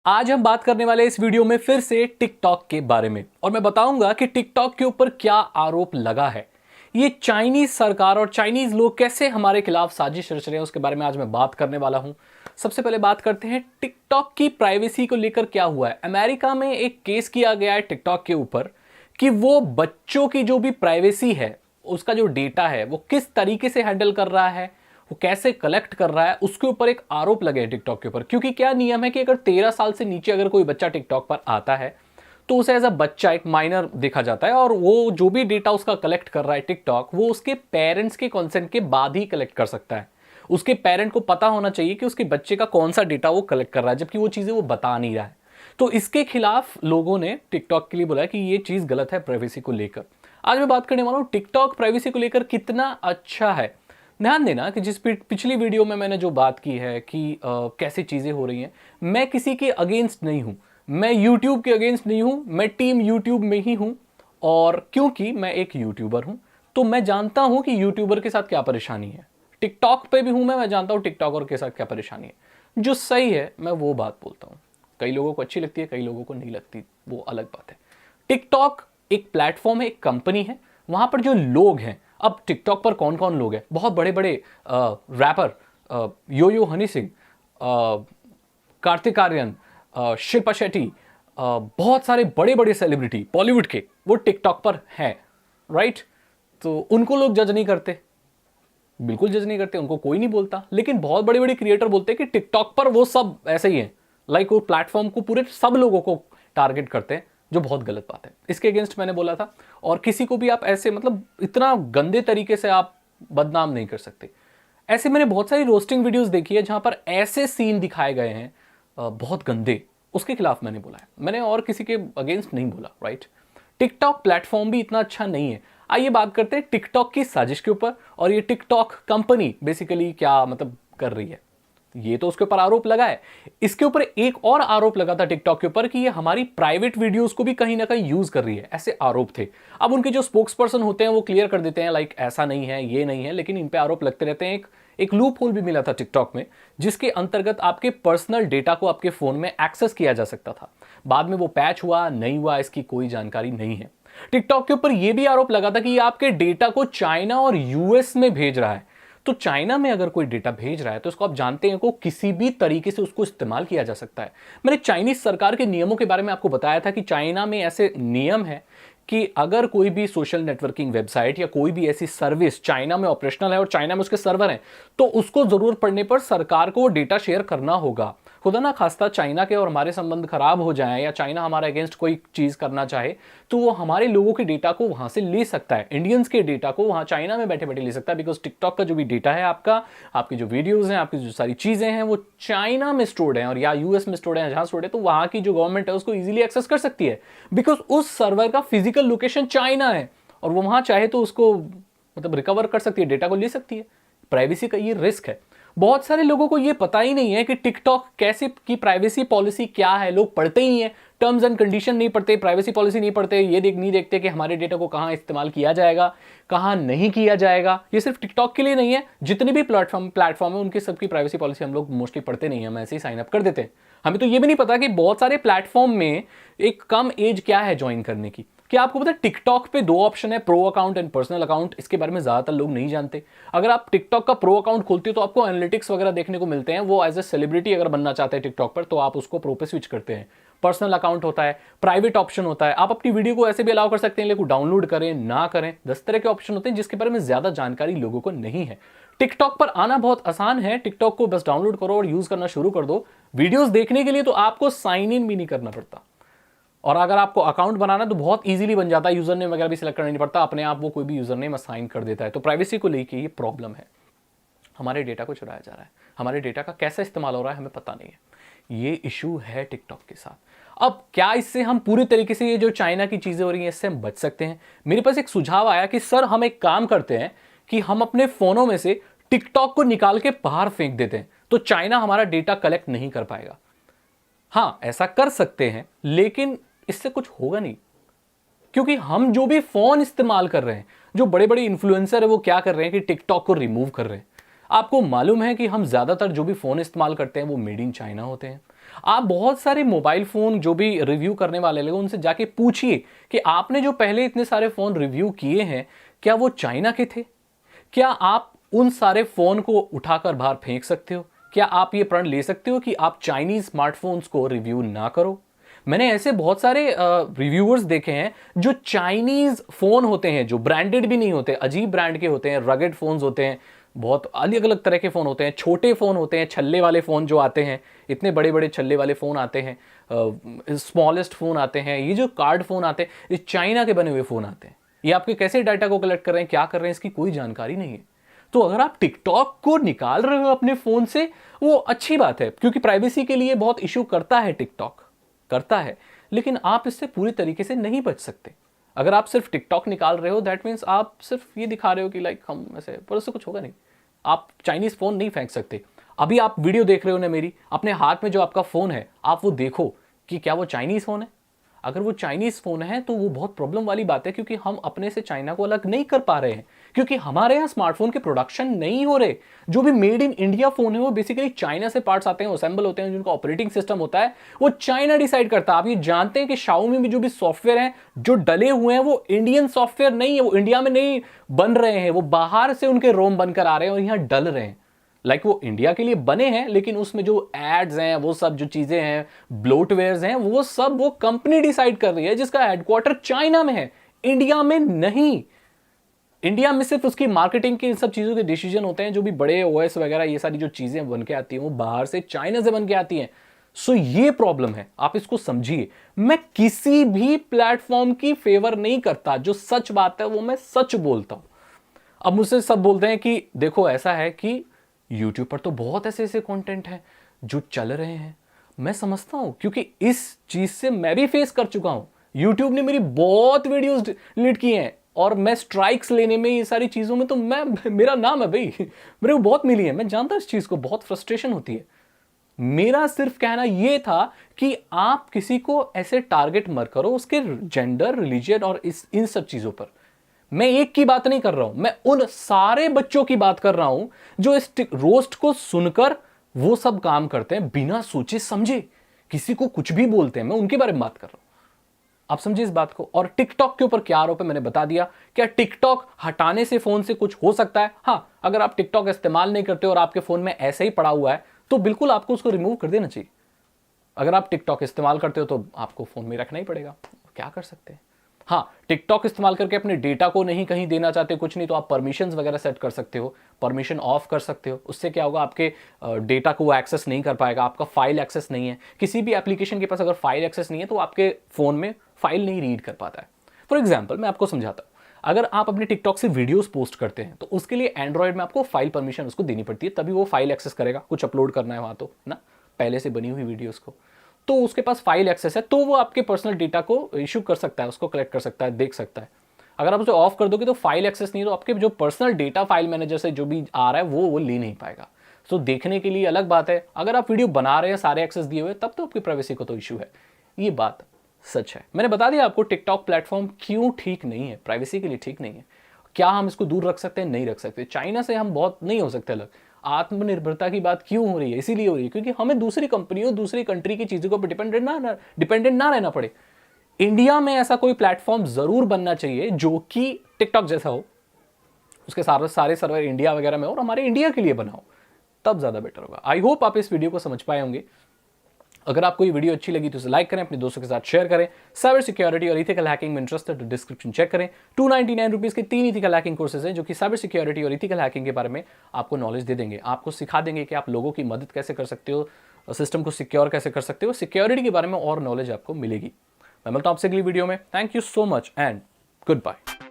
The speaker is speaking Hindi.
आज हम बात करने वाले इस वीडियो में फिर से टिकटॉक के बारे में और मैं बताऊंगा कि टिकटॉक के ऊपर क्या आरोप लगा है। ये चाइनीज सरकार और चाइनीज लोग कैसे हमारे खिलाफ साजिश रच रहे हैं उसके बारे में आज मैं बात करने वाला हूं। सबसे पहले बात करते हैं टिकटॉक की प्राइवेसी को लेकर क्या हुआ है। अमेरिका में एक केस किया गया है टिकटॉक के ऊपर कि वो बच्चों की जो भी प्राइवेसी है, उसका जो डेटा है वो किस तरीके से हैंडल कर रहा है, वो कैसे कलेक्ट कर रहा है, उसके ऊपर एक आरोप लगे टिकटॉक के ऊपर। क्योंकि क्या नियम है कि अगर 13 साल से नीचे अगर कोई बच्चा टिकटॉक पर आता है तो उसे एज अ बच्चा एक माइनर देखा जाता है और वो जो भी डेटा उसका कलेक्ट कर रहा है टिकटॉक, वो उसके पेरेंट्स के कंसेंट के बाद ही कलेक्ट कर सकता है। उसके पेरेंट को पता होना चाहिए कि उसके बच्चे का कौन सा डेटा वो कलेक्ट कर रहा है, जबकि वो चीजें वो बता नहीं रहा है। तो इसके खिलाफ लोगों ने टिकटॉक के लिए बोला कि ये चीज गलत है प्राइवेसी को लेकर। आज मैं बात करने वाला हूं टिकटॉक प्राइवेसी को लेकर कितना अच्छा है। ध्यान देना कि जिस पिछली वीडियो में मैंने जो बात की है कि कैसे चीज़ें हो रही हैं, मैं किसी के अगेंस्ट नहीं हूं, मैं यूट्यूब के अगेंस्ट नहीं हूं, मैं टीम यूट्यूब में ही हूं। और क्योंकि मैं एक यूट्यूबर हूं तो मैं जानता हूं कि यूट्यूबर के साथ क्या परेशानी है। टिकटॉक पे भी हूं मैं जानता हूं टिकटॉकर के साथ क्या परेशानी है। जो सही है मैं वो बात बोलता हूं। कई लोगों को अच्छी लगती है, कई लोगों को नहीं लगती, वो अलग बात है। टिकटॉक एक प्लेटफॉर्म है, एक कंपनी है। वहां पर जो लोग हैं, अब टिकटॉक पर कौन कौन लोग हैं, बहुत बड़े बड़े रैपर, यो यो हनी सिंह, कार्तिक आर्यन, शिल्पा शेट्टी, बहुत सारे बड़े बड़े सेलिब्रिटी बॉलीवुड के वो टिकटॉक पर हैं, राइट। तो उनको लोग जज नहीं करते, बिल्कुल जज नहीं करते, उनको कोई नहीं बोलता। लेकिन बहुत बड़े बड़े क्रिएटर बोलते हैं कि टिकटॉक पर वो सब ऐसे ही हैं, लाइक वो प्लेटफॉर्म को पूरे सब लोगों को टारगेट करते हैं, जो बहुत गलत बात है। इसके अगेंस्ट मैंने बोला था। और किसी को भी आप ऐसे मतलब इतना गंदे तरीके से आप बदनाम नहीं कर सकते। ऐसे मैंने बहुत सारी रोस्टिंग वीडियोस देखी है जहां पर ऐसे सीन दिखाए गए हैं बहुत गंदे, उसके खिलाफ मैंने बोला है। मैंने और किसी के अगेंस्ट नहीं बोला, राइट। टिकटॉक प्लेटफॉर्म भी इतना अच्छा नहीं है। आइए बात करते हैं टिकटॉक की साजिश के ऊपर और ये टिकटॉक कंपनी बेसिकली क्या मतलब कर रही है। ये तो उसके ऊपर आरोप लगा है। इसके ऊपर एक और आरोप लगा था टिकटॉक के ऊपर कि ये हमारी प्राइवेट वीडियोस को भी कहीं ना कहीं यूज कर रही है, ऐसे आरोप थे। अब उनके जो स्पोक्स पर्सन होते हैं वो क्लियर कर देते हैं लाइक ऐसा नहीं है, ये नहीं है, लेकिन इन पे आरोप लगते रहते हैं। एक लूप होल भी मिला था टिकटॉक में जिसके अंतर्गत आपके पर्सनल डेटा को आपके फोन में एक्सेस किया जा सकता था। बाद में वो पैच हुआ नहीं हुआ इसकी कोई जानकारी नहीं है। टिकटॉक के ऊपर यह भी आरोप लगा था कि ये आपके डेटा को चाइना और यूएस में भेज रहा है। तो चाइना में अगर कोई डेटा भेज रहा है तो उसको आप जानते हैं को किसी भी तरीके से उसको इस्तेमाल किया जा सकता है। मैंने चाइनीज सरकार के नियमों के बारे में आपको बताया था कि चाइना में ऐसे नियम है कि अगर कोई भी सोशल नेटवर्किंग वेबसाइट या कोई भी ऐसी सर्विस चाइना में ऑपरेशनल है और चाइना में उसके सर्वर हैं, तो उसको जरूरत पड़ने पर सरकार को डेटा शेयर करना होगा। खुदा ना खास्ता चाइना के और हमारे संबंध खराब हो जाए या चाइना हमारे अगेंस्ट कोई चीज करना चाहे तो वो हमारे लोगों के डेटा को वहां से ले सकता है, इंडियंस के डेटा को वहां चाइना में बैठे बैठे ले सकता है। बिकॉज टिकटॉक का जो भी डेटा है आपका, आपकी जो वीडियोज हैं, आपकी जो सारी चीजें हैं वो चाइना में स्टोर्ड हैं और या यूएस में स्टोर्ड है, जहां स्टोर्ड है, तो वहां की जो गवर्नमेंट है उसको इजीली एक्सेस कर सकती है। बिकॉज उस सर्वर का फिजिकल लोकेशन चाइना है और वो वहां चाहे तो उसको मतलब रिकवर कर सकती है, डेटा को ले सकती है। प्राइवेसी का ये रिस्क है। बहुत सारे लोगों को ये पता ही नहीं है कि टिकटॉक कैसे की प्राइवेसी पॉलिसी क्या है। लोग पढ़ते ही हैं, टर्म्स एंड कंडीशन नहीं पढ़ते, प्राइवेसी पॉलिसी नहीं पढ़ते, ये नहीं देखते कि हमारे डेटा को कहां इस्तेमाल किया जाएगा, कहां नहीं किया जाएगा। ये सिर्फ टिकटॉक के लिए नहीं है, जितने भी प्लेटफॉर्म है उनकी सबकी प्राइवेसी पॉलिसी हम लोग मोस्टली पढ़ते नहीं है, हम ऐसे ही साइन अप कर देते हैं। हमें तो ये भी नहीं पता कि बहुत सारे प्लेटफॉर्म में एक कम एज क्या है ज्वाइन करने की। क्या आपको पता है टिकटॉक पे दो ऑप्शन है, pro account and personal account. इसके बारे में ज्यादातर लोग नहीं जानते। अगर आप टिकटॉक का प्रो अकाउंट खोलते हो तो आपको एनालिटिक्स वगैरह देखने को मिलते हैं। वो एज ए सेलिब्रिटी अगर बनना चाहते हैं टिकटॉक पर तो आप उसको प्रो पे स्विच करते हैं। पर्सनल अकाउंट होता है, प्राइवेट ऑप्शन होता है, आप अपनी वीडियो को ऐसे भी अलाउ कर सकते हैं, लेकिन डाउनलोड करें ना करें, 10 तरह के ऑप्शन होते हैं जिसके बारे में ज्यादा जानकारी लोगों को नहीं है। टिकटॉक पर आना बहुत आसान है। टिकटॉक को बस डाउनलोड करो और यूज करना शुरू कर दो। वीडियोस देखने के लिए तो आपको साइन इन भी नहीं करना पड़ता और अगर आपको अकाउंट बनाना तो बहुत इजीली बन जाता है, यूजर नेम वगैरह भी सिलेक्ट करना नहीं पड़ता, अपने आप वो कोई भी यूजर नेम असाइन कर देता है। तो प्राइवेसी को लेके ये प्रॉब्लम है। हमारे डेटा को चुराया जा रहा है, हमारे डेटा का कैसे इस्तेमाल हो रहा है हमें पता नहीं है। ये इशू है टिकटॉक के साथ। अब क्या इससे हम पूरी तरीके से ये जो चाइना की चीजें हो रही हैं इससे हम बच सकते हैं? मेरे पास एक सुझाव आया कि सर हम एक काम करते हैं कि हम अपने फोनों में से टिकटॉक को निकाल के बाहर फेंक देते हैं, तो चाइना हमारा डेटा कलेक्ट नहीं कर पाएगा। हाँ, ऐसा कर सकते हैं, लेकिन इससे कुछ होगा नहीं। क्योंकि हम जो भी फोन इस्तेमाल कर रहे हैं, जो बड़े बड़े इन्फ्लुएंसर है वो क्या कर रहे हैं कि टिकटॉक को रिमूव कर रहे हैं। आपको मालूम है कि हम ज्यादातर जो भी फोन इस्तेमाल करते हैं वो मेड इन चाइना होते हैं। आप बहुत सारे मोबाइल फ़ोन जो भी रिव्यू करने वाले लोग उनसे जाके पूछिए कि आपने जो पहले इतने सारे फ़ोन रिव्यू किए हैं क्या वो चाइना के थे? क्या आप उन सारे फ़ोन को उठाकर बाहर फेंक सकते हो? क्या आप ये प्रण ले सकते हो कि आप चाइनीज़ स्मार्टफ़ोन्स को रिव्यू ना करो? मैंने ऐसे बहुत सारे रिव्यूअर्स देखे हैं जो चाइनीज़ फ़ोन होते हैं, जो ब्रांडेड भी नहीं होते, अजीब ब्रांड के होते हैं, रगेड फ़ोन्स होते हैं, बहुत अलग अलग तरह के फ़ोन होते हैं, छोटे फ़ोन होते हैं, छल्ले वाले फ़ोन जो आते हैं, इतने बड़े बड़े छल्ले वाले फ़ोन आते हैं, स्मॉलेस्ट फ़ोन आते हैं, ये जो कार्ड फ़ोन आते हैं ये चाइना के बने हुए फ़ोन आते हैं। ये आपके कैसे डाटा को कलेक्ट कर रहे हैं, क्या कर रहे हैं, इसकी कोई जानकारी नहीं है। तो अगर आप टिकटॉक को निकाल रहे हो अपने फ़ोन से, वो अच्छी बात है, क्योंकि प्राइवेसी के लिए बहुत इशू करता है, टिकटॉक करता है, लेकिन आप इससे पूरी तरीके से नहीं बच सकते। अगर आप सिर्फ टिकटॉक निकाल रहे हो, दैट मीन्स आप सिर्फ ये दिखा रहे हो कि लाइक हम ऐसे, पर उससे कुछ होगा नहीं। आप चाइनीज़ फ़ोन नहीं फेंक सकते। अभी आप वीडियो देख रहे हो ना मेरी, अपने हाथ में जो आपका फ़ोन है, आप वो देखो कि क्या वो चाइनीज़ फ़ोन है। अगर वो चाइनीज़ फ़ोन है तो वो बहुत प्रॉब्लम वाली बात है, क्योंकि हम अपने से चाइना को अलग नहीं कर पा रहे हैं, क्योंकि हमारे यहाँ स्मार्टफोन के प्रोडक्शन नहीं हो रहे। जो भी मेड इन इंडिया फ़ोन है वो बेसिकली चाइना से पार्ट्स आते हैं, असेंबल होते हैं, जिनका ऑपरेटिंग सिस्टम होता है वो चाइना डिसाइड करता है। आप ये जानते हैं कि Xiaomi में जो भी सॉफ्टवेयर हैं जो डले हुए हैं वो इंडियन सॉफ्टवेयर नहीं है, वो इंडिया में नहीं बन रहे हैं, वो बाहर से उनके रोम बनकर आ रहे हैं और यहाँ डल रहे हैं। लाइक वो इंडिया के लिए बने हैं, लेकिन उसमें जो एड्स हैं, वो सब जो चीजें हैं, ब्लोटवेयर्स हैं, वो सब वो कंपनी डिसाइड कर रही है, जिसका हेडक्वार्टर चाइना में है, इंडिया में नहीं। इंडिया में सिर्फ उसकी मार्केटिंग की इन सब चीजों के डिसीजन होते हैं। जो भी बड़े ओएस वगैरह ये सारी जो चीजें बन के आती हैं वो बाहर से चाइना से बन के आती हैं। सो ये प्रॉब्लम है, आप इसको समझिए। मैं किसी भी प्लेटफॉर्म की फेवर नहीं करता, जो सच बात है वो मैं सच बोलता हूं। अब मुझसे सब बोलते हैं कि देखो ऐसा है कि यूट्यूब पर तो बहुत ऐसे ऐसे कंटेंट हैं जो चल रहे हैं। मैं समझता हूं, क्योंकि इस चीज से मैं भी फेस कर चुका हूं। यूट्यूब ने मेरी बहुत वीडियोस डिलीट किए हैं और मैं स्ट्राइक्स लेने में, ये सारी चीजों में तो मेरा नाम है भाई, मेरे को बहुत मिली है। मैं जानता इस चीज को, बहुत फ्रस्ट्रेशन होती है। मेरा सिर्फ कहना यह था कि आप किसी को ऐसे टारगेट मत करो उसके जेंडर, रिलीजन और इन सब चीजों पर। मैं एक की बात नहीं कर रहा हूं, मैं उन सारे बच्चों की बात कर रहा हूं जो इस रोस्ट को सुनकर वो सब काम करते हैं बिना सोचे समझे, किसी को कुछ भी बोलते हैं। मैं उनके बारे में बात कर रहा हूं, आप समझिए इस बात को। और टिकटॉक के ऊपर क्या आरोप है मैंने बता दिया। क्या टिकटॉक हटाने से फोन से कुछ हो सकता है? हाँ, अगर आप टिकटॉक इस्तेमाल नहीं करते और आपके फोन में ऐसे ही पड़ा हुआ है तो बिल्कुल आपको उसको रिमूव कर देना चाहिए। अगर आप टिकटॉक इस्तेमाल करते हो तो आपको फोन में रखना ही पड़ेगा, क्या कर सकते हैं। हाँ, टिकटॉक इस्तेमाल करके अपने डेटा को नहीं कहीं देना चाहते कुछ नहीं, तो आप परमिशंस वगैरह सेट कर सकते हो, परमिशन ऑफ कर सकते हो। उससे क्या होगा, आपके डेटा को वो एक्सेस नहीं कर पाएगा। आपका फाइल एक्सेस नहीं है, किसी भी एप्लीकेशन के पास अगर फाइल एक्सेस नहीं है तो आपके फोन में फाइल नहीं रीड कर पाता है। फॉर एग्जाम्पल मैं आपको समझाता हूँ, अगर आप अपने टिकटॉक से वीडियोस पोस्ट करते हैं तो उसके लिए एंड्रॉइड में आपको फाइल परमिशन उसको देनी पड़ती है, तभी वो फाइल एक्सेस करेगा। कुछ अपलोड करना है वहां तो ना, पहले से बनी हुई वीडियोस को, तो उसके पास फाइल एक्सेस है, तो वो आपके पर्सनल डेटा को इशू कर सकता है, उसको कलेक्ट कर सकता है, देख सकता है। अगर आप उसे ऑफ कर दोगे तो फाइल एक्सेस नहीं, तो आपके जो पर्सनल डेटा फाइल मैनेजर से जो भी आ रहा है वो ले नहीं पाएगा। तो देखने के लिए अलग बात है, अगर आप वीडियो बना रहे हैं सारे एक्सेस दिए हुए, तब तो आपकी प्राइवेसी को तो इशू है। ये बात सच है। मैंने बता दिया आपको टिकटॉक प्लेटफॉर्म क्यों ठीक नहीं है, प्राइवेसी के लिए ठीक नहीं है। क्या हम इसको दूर रख सकते हैं? नहीं रख सकते। चाइना से हम बहुत नहीं हो सकते अलग। आत्मनिर्भरता की बात क्यों हो रही है? इसीलिए हो रही है क्योंकि हमें दूसरी कंपनियों, दूसरी कंट्री की चीजों पर डिपेंडेंट ना रहना पड़े। इंडिया में ऐसा कोई प्लेटफॉर्म जरूर बनना चाहिए जो कि टिकटॉक जैसा हो, उसके सारे सर्वर इंडिया वगैरह में हो और हमारे इंडिया के लिए बना हो, तब ज्यादा बेटर होगा। आई होप आप इस वीडियो को समझ पाए होंगे। अगर आपको ये वीडियो अच्छी लगी तो इसे लाइक करें, अपने दोस्तों के साथ शेयर करें। साइबर सिक्योरिटी और इथिकल हैकिंग में इंटरेस्टेड तो डिस्क्रिप्शन चेक करें। 299 रुपीज़ के 3 इथिकल हैकिंग कोर्सेज हैं जो कि साइबर सिक्योरिटी और इथिकल हैकिंग के बारे में आपको नॉलेज दे देंगे, आपको सिखा देंगे कि आप लोगों की मदद कैसे कर सकते हो, सिस्टम को सिक्योर कैसे कर सकते हो, सिक्योरिटी के बारे में और नॉलेज आपको मिलेगी। मैं मिलता हूं आपसे अगली वीडियो में। Thank you so much and good bye.